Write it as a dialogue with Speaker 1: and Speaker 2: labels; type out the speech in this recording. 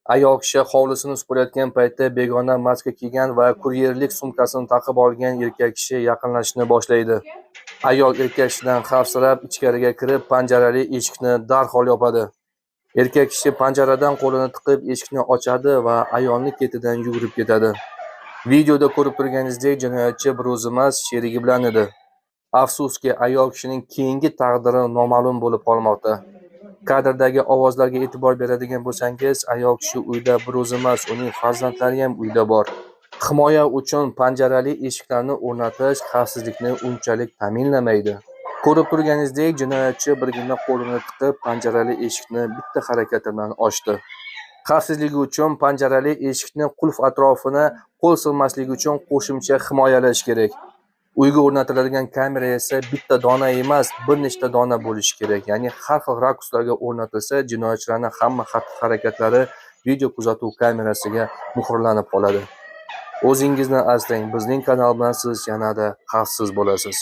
Speaker 1: Ayol kishi hovlisini supurayotgan paytda begona maska kiygan va kuryerlik sumkasini taqib olgan erkak kishi yaqinlashishni boshlaydi. Ayol erkak kishidan xavfsirab ichkariga kirib, panjarali eshikni darhol yopadi. Erkak kishi panjaradan qo'lini tiqib eshikni ochadi va ayolning ketidan yugurib ketadi. Videoda ko'rib turganingizdek, jinoyatchi bir o'zi emas, sherigi bilan edi. Afsuski, ayol kishining keyingi taqdiri noma'lum bo'lib qolmoqda. Kadrdagi ovozlarga e'tibor beradigan bo'lsangiz, ayol kishi uyda bir o'zi emas, uning farzandlari ham uyda bor. Himoya uchun panjarali eshiklarni o'rnatish xavfsizlikni unchalik ta'minlamaydi. Ko'rib turganingizdek, jinoyatchi birgina qo'lini tiqib panjarali eshikni bitta harakati bilan ochdi. Xavfsizligi uchun panjarali eshikni qulf atrofini qo'l sig'masligi uchun qo'shimcha himoyalash kerak. Uyga o'rnatiladigan kamera esa bitta dona emas, bir nechta dona bo'lishi kerak. Ya'ni har xil rakurslarga o'rnatilsa, jinoyatchilarning hamma xatti-harakatlari video kuzatuv kamerasiga muhrlanib qoladi. O'zingizni asrang, bizning kanal bilan siz yanada xavfsiz bo'lasiz.